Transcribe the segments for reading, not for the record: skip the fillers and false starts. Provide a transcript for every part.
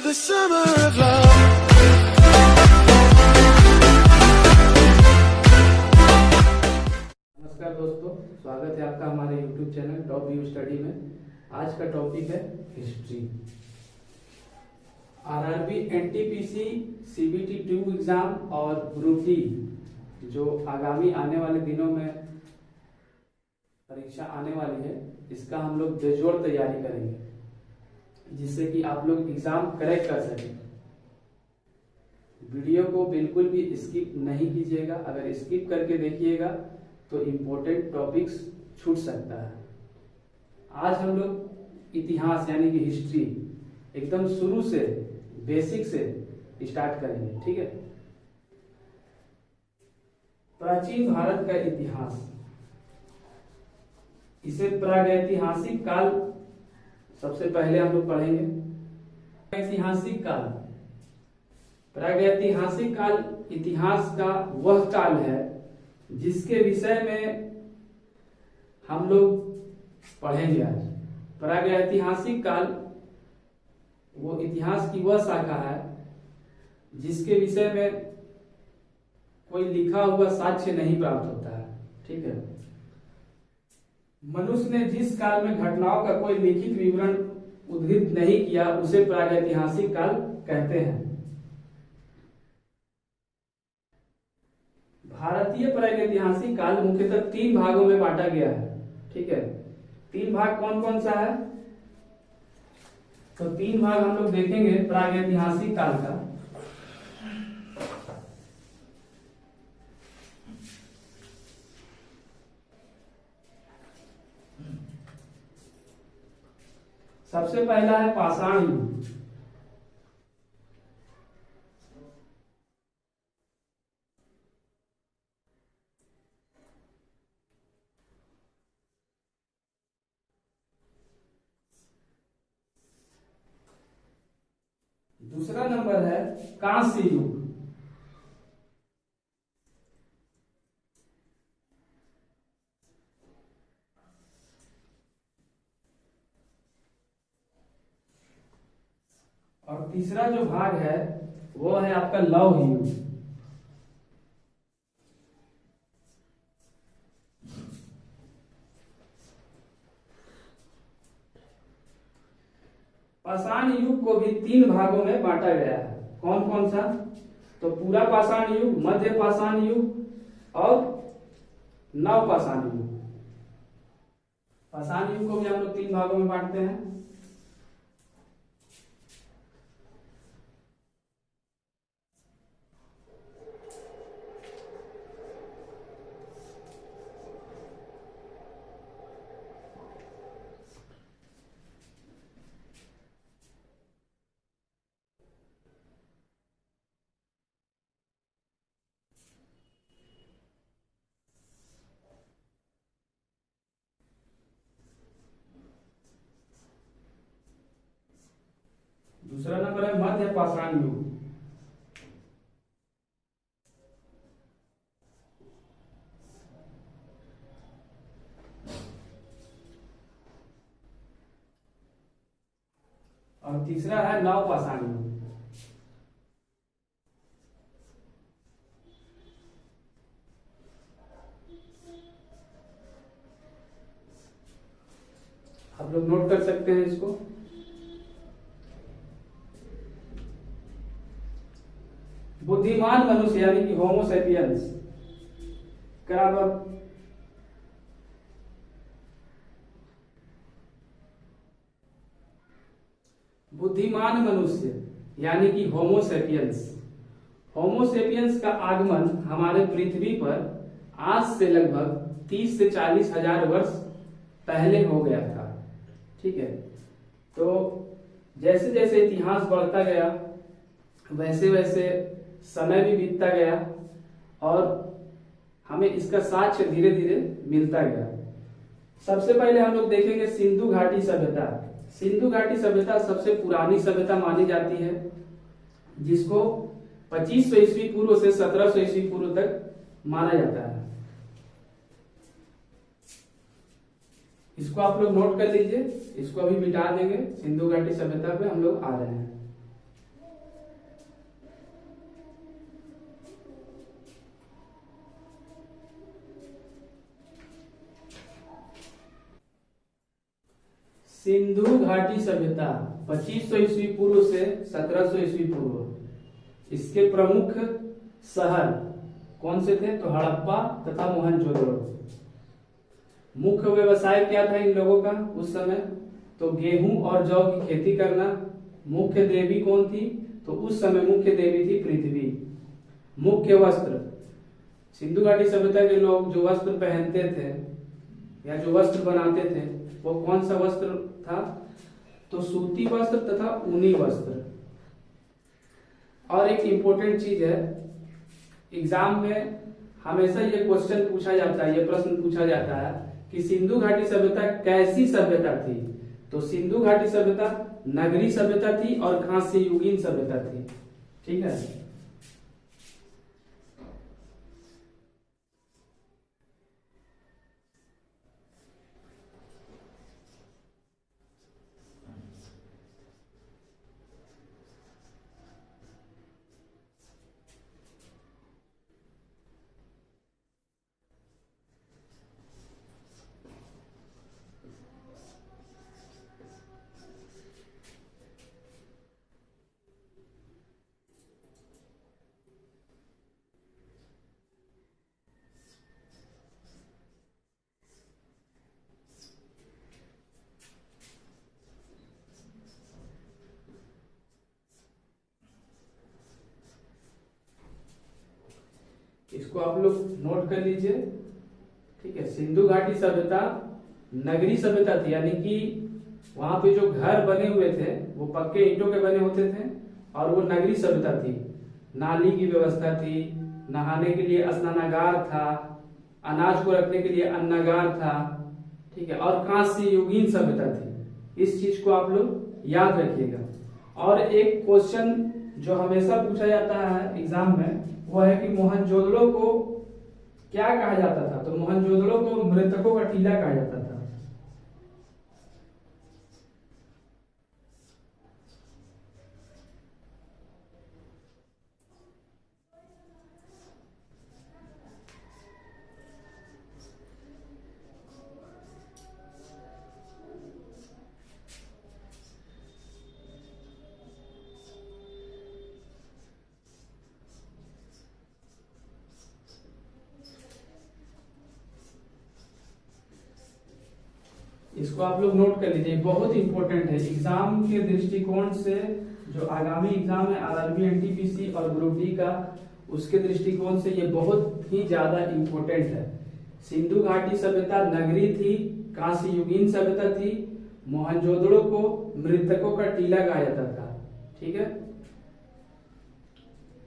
the summer of love. नमस्कार दोस्तों, स्वागत है आपका हमारे YouTube channel top view study में। आज का टॉपिक है history. RRB, NTPC, CBT 2 exam और ग्रुप डी जो आगामी आने वाले दिनों में परीक्षा आने वाली है, इसका हम लोग बेजोड़ तैयारी करेंगे जिससे कि आप लोग एग्जाम क्रैक कर सकें। वीडियो को बिल्कुल भी स्किप नहीं कीजिएगा। अगर स्किप करके देखिएगा तो इम्पोर्टेंट टॉपिक्स छूट सकता है। आज हम लोग इतिहास यानी कि हिस्ट्री एकदम शुरू से बेसिक से स्टार्ट करेंगे, ठीक है। प्राचीन भारत का इतिहास, इसे प्रागैतिहासिक काल सबसे पहले हम लोग पढ़ेंगे। ऐतिहासिक काल, प्रागैतिहासिक काल इतिहास का वह काल है जिसके विषय में हम लोग पढ़ेंगे आज। प्रागैतिहासिक काल वो इतिहास की वह शाखा है जिसके विषय में कोई लिखा हुआ साक्ष्य नहीं प्राप्त होता है, ठीक है। मनुष्य ने जिस काल में घटनाओं का कोई लिखित विवरण उद्धृत नहीं किया उसे प्रागैतिहासिक काल कहते हैं। भारतीय प्रागैतिहासिक काल मुख्यतः 3 भागों में बांटा गया है, ठीक है। 3 भाग कौन कौन सा है? तो 3 भाग हम लोग देखेंगे प्रागैतिहासिक काल का। सबसे पहला है पाषाण युग। दूसरा नंबर है कांस्य युग। और तीसरा जो भाग है वो है आपका लौह युग। पाषाण युग को भी 3 भागों में बांटा गया है। कौन कौन सा? तो पूरा पाषाण युग, मध्य पाषाण युग और नव पाषाण युग। पाषाण युग को भी हम लोग 3 भागों में बांटते हैं। दूसरा नंबर है मध्य पाषाण युग। और तीसरा है नव पाषाण युग। आप लोग नोट कर सकते हैं इसको। बुद्धिमान मनुष्य यानी कि होमो सेपियंस बराबर बुद्धिमान मनुष्य यानी कि होमो सेपियंस। होमो सेपियंस का आगमन हमारे पृथ्वी पर आज से लगभग 30 से 40 हजार वर्ष पहले हो गया था, ठीक है। तो जैसे जैसे इतिहास बढ़ता गया वैसे वैसे समय भी बीतता गया और हमें इसका साक्ष्य धीरे धीरे मिलता गया। सबसे पहले हम लोग देखेंगे सिंधु घाटी सभ्यता। सिंधु घाटी सभ्यता सबसे पुरानी सभ्यता मानी जाती है जिसको 2500 ईस्वी पूर्व से 1700 ईस्वी पूर्व तक माना जाता है। इसको आप लोग नोट कर लीजिए, इसको अभी मिटा देंगे। सिंधु घाटी सभ्यता पे हम लोग आ रहे हैं। सिंधु घाटी सभ्यता 2500 ईस्वी पूर्व से 1700 ईस्वी पूर्व, इसके प्रमुख शहर कौन से थे? तो हड़प्पा तथा मोहनजोदड़ो। मुख्य व्यवसाय क्या था इन लोगों का उस समय? तो गेहूं और जौ की खेती करना। मुख्य देवी कौन थी? तो उस समय मुख्य देवी थी पृथ्वी। मुख्य वस्त्र, सिंधु घाटी सभ्यता के लोग जो वस्त्र पहनते थे या जो वस्त्र बनाते थे वो कौन सा वस्त्र था? तो सूती वस्त्र तथा ऊनी वस्त्र। और एक इंपॉर्टेंट चीज है, एग्जाम में हमेशा ये क्वेश्चन पूछा जाता है, ये प्रश्न पूछा जाता है कि सिंधु घाटी सभ्यता कैसी सभ्यता थी? तो सिंधु घाटी सभ्यता नगरी सभ्यता थी और कांस्य युगीन सभ्यता थी। ठीक है। इसको आप लोग नोट कर लीजिए। ठीक है। सिंधु घाटी सभ्यता नगरी सभ्यता थी, यानी कि वहां पे जो घर बने हुए थे वो पक्के ईंटों के बने होते थे और वो नगरी सभ्यता थी। नाली की व्यवस्था थी, नहाने के लिए स्नानागार था, अनाज को रखने के लिए अन्नागार था। ठीक है। और कांस्य युगीन सभ्यता थी। इस चीज को आप लोग याद रखिएगा। और एक क्वेश्चन जो हमेशा पूछा जाता है एग्जाम में वो है कि मोहनजोदड़ो को क्या कहा जाता था? तो मोहनजोदड़ो को मृतकों का टीला कहा जाता था। इसको आप लोग नोट कर लीजिए, बहुत इंपॉर्टेंट है एग्जाम के दृष्टिकोण से। जो आगामी एग्जाम है आरआरबी, एनटीपीसी और ग्रुप डी का, उसके दृष्टिकोण से ये बहुत ही ज्यादा इंपॉर्टेंट है। सिंधु घाटी सभ्यता नगरी थी, कांस्य युगीन सभ्यता थी, मोहनजोदड़ो को मृतकों का टीला कहा जाता था। ठीक है।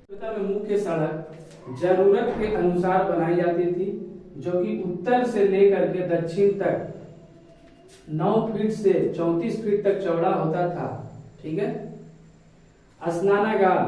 सभ्यता में मुख्य सड़क जरूरत के अनुसार बनाई जाती थी, जो कि उत्तर से लेकर के दक्षिण तक 9 फीट से 34 फीट तक चौड़ा होता था। ठीक है। स्नानागार,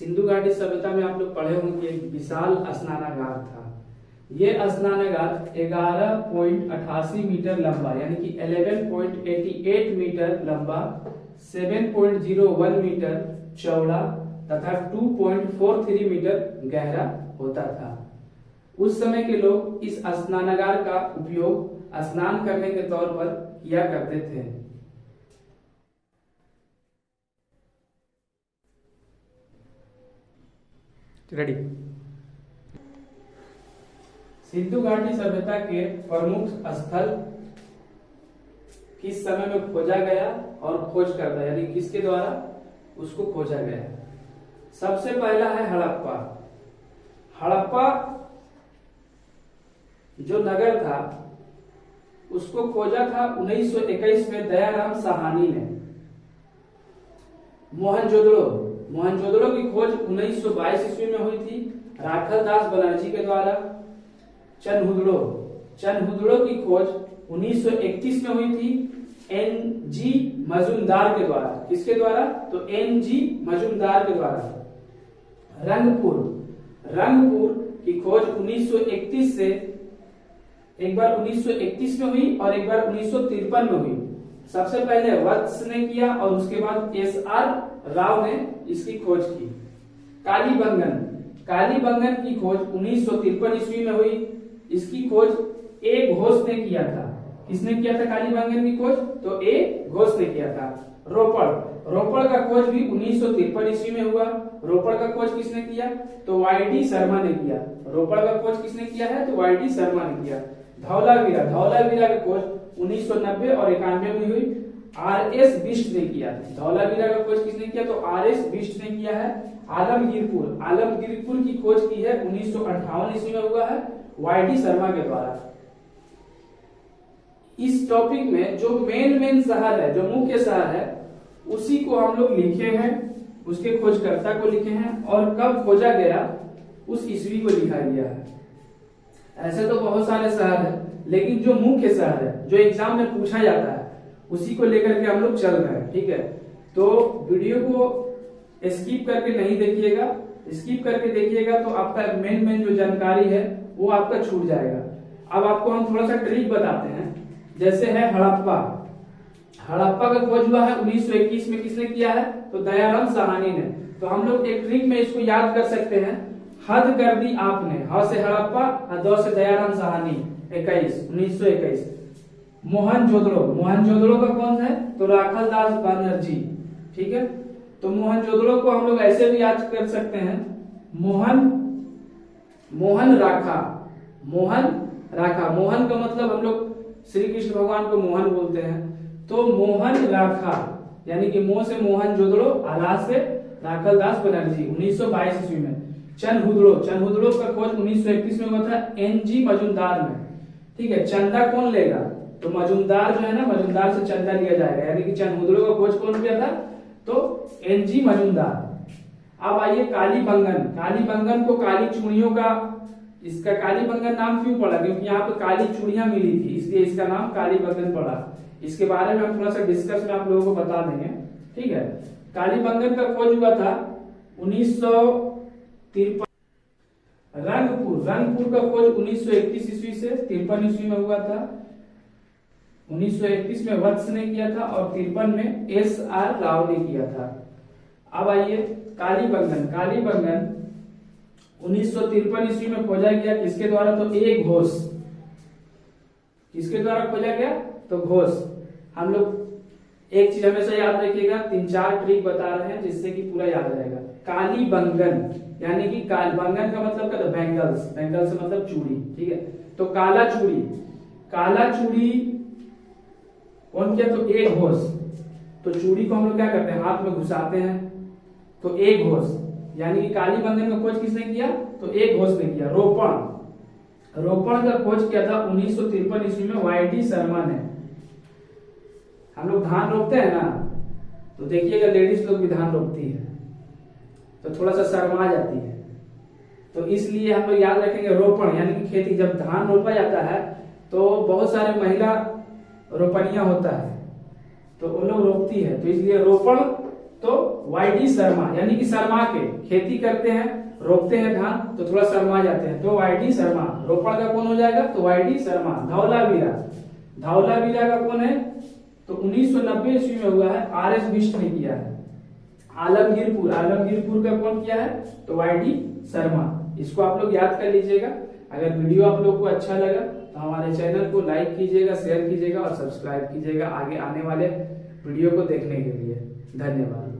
सिंधु घाटी सभ्यता में आप लोग पढ़े होंगे एक विशाल स्नानागार था। ये स्नानागार 11.88 मीटर लंबा, यानी कि 11.88 मीटर लंबा, 7.01 मीटर चौड़ा तथा 2.43 मीटर गहरा होता था। उस समय के लोग इस स्नानागार का उपयोग स्नान करने के तौर पर किया करते थे। रेडी। सिंधु घाटी सभ्यता के प्रमुख स्थल किस समय में खोजा गया और खोज करता, यानी किसके द्वारा उसको खोजा गया? सबसे पहला है हड़प्पा। हड़प्पा जो नगर था उसको खोजा था 1921 में दयाराम साहनी ने। मोहनजोदड़ो की खोज 1922 ईस्वी में हुई थी राखल दास बनर्जी के द्वारा। चनहुदड़ो की खोज 1931 में हुई थी एन.जी. मजूमदार के द्वारा। किसके द्वारा? तो एन.जी. मजूमदार के द्वारा। रंगपुर की खोज 1931 से एक बार 1931 में हुई और एक बार 1953 में हुई। सबसे पहले वत्स ने किया और उसके बाद एस.आर. राव ने इसकी खोज की। कालीबंगन की खोज 1953 ईस्वी में हुई। इसकी खोज ए. घोष ने किया था। किसने किया था कालीबंगन की खोज? तो ए घोष ने किया था। रोपड़ का खोज भी 1953 ईस्वी में हुआ। रोपड़ का खोज किसने किया? तो वाई डी शर्मा ने किया। रोपड़ का खोज किसने किया है? तो वाई डी शर्मा ने किया। धौलावीरा का खोज 1990 और 91 में हुई। आर एस बिष्ट ने किया। धौलावीरा का खोज किसने किया? तो आर एस बिष्ट ने किया है। आलमगीरपुर की खोज की है 1958 ईस्वी में हुआ है वाई डी शर्मा के द्वारा। इस टॉपिक में जो मेन शहर है, जो मुख्य शहर है, उसी को हम लोग लिखे हैं, उसके खोजकर्ता को लिखे हैं और कब खोजा गया उस ईस्वी को लिखा गया है। ऐसे तो बहुत सारे शहर है, लेकिन जो मुख्य शहर है, जो एग्जाम में पूछा जाता है, उसी को लेकर के हम लोग चल रहे हैं। ठीक है, तो वीडियो को स्किप करके नहीं देखिएगा। स्किप करके देखिएगा तो आपका मेन जो जानकारी है वो आपका छूट जाएगा। अब आपको हम थोड़ा सा ट्रिक बताते हैं। जैसे है हड़प्पा का खोज हुआ है 1921 में। किसने किया है? तो दयाराम साहनी ने। तो हम लोग एक ट्रिक में इसको याद कर सकते हैं। हद कर दी आपने, ह से हड़प्पा और द से दयाराम साहनी, 1921। मोहनजोदड़ो का कौन है? तो राखल दास बनर्जी। ठीक है, तो मोहनजोदड़ो को हम लोग ऐसे भी याद कर सकते हैं, मोहन राखा। मोहन का मतलब हम लोग श्री कृष्ण भगवान को मोहन बोलते हैं, तो मोहन राखा यानी कि मोह से मोहनजोदड़ो, आला से राखल दास बनर्जी 1922 ईस्वी में। चनहुदड़ो का खोज 1931 में हुआ था एन.जी. मजूमदार में। ठीक है, चंदा कौन लेगा? तो मजूमदार जो है ना, मजूमदार से चंदा लिया जाएगा, यानी कि चनहुदड़ो का खोज कौन किया था? तो एन.जी. मजूमदार। अब आइए कालीबंगन को काली चूड़ियों का, इसका कालीबंगन नाम क्यों पड़ा? क्योंकि यहाँ पे काली चूड़ियां मिली थी, इसलिए इसका नाम कालीबंगन पड़ा। इसके बारे में हम थोड़ा सा डिस्कस में आप लोगों को बता देंगे। ठीक है, कालीबंगन का खोज हुआ था 1953। रंगपुर का खोज 1931 ईस्वी से 53 ईस्वी में हुआ था। 1931 में वत्स ने किया था और 53 में एस.आर. राव ने किया था। अब आइए कालीबंगन 1953 ईस्वी में खोजा गया। किसके द्वारा? तो ए घोष। किसके द्वारा खोजा गया? तो घोष। हम लोग एक चीज हमेशा याद रखिएगा, 3-4 ट्रिक बता रहे हैं जिससे कि पूरा याद रहेगा। कालीबंगन यानी कि बंगन का मतलब क्या था? बैंगल्स से मतलब चूड़ी। ठीक है, तो काला चूड़ी कौन किया? तो ए घोष। तो चूड़ी को हम लोग क्या करते हैं? हाथ में घुसाते हैं, तो ए घोष यानी कि कालीबंगन का खोज किसने किया? तो ए घोष ने किया। रोपण का खोज किया था 1953 ईस्वी में वाई डी शर्मा ने। हम लोग धान रोपते हैं ना, तो देखिएगा लेडीज लोग भी धान रोपती है, तो थोड़ा सा शर्मा जाती है, तो इसलिए हम लोग याद रखेंगे रोपण यानी कि खेती। जब धान रोपा जाता है तो बहुत सारे महिला रोपनिया होता है, तो वो लोग रोपती है, तो इसलिए रोपण तो वाई डी शर्मा यानी कि शर्मा के, खेती करते हैं, रोपते हैं धान, तो थोड़ा शर्मा जाते हैं, तो वाई डी शर्मा। रोपण का कौन हो जाएगा? तो वाई डी शर्मा। धौलावीरा का कौन है? तो 1990 ईस्वी में हुआ है, आर एस बिष्ट ने किया है। आलमगीरपुर का कौन किया है? तो वाई डी शर्मा। इसको आप लोग याद कर लीजिएगा। अगर वीडियो आप लोग को अच्छा लगा तो हमारे चैनल को लाइक कीजिएगा, शेयर कीजिएगा और सब्सक्राइब कीजिएगा आगे आने वाले वीडियो को देखने के लिए। धन्यवाद।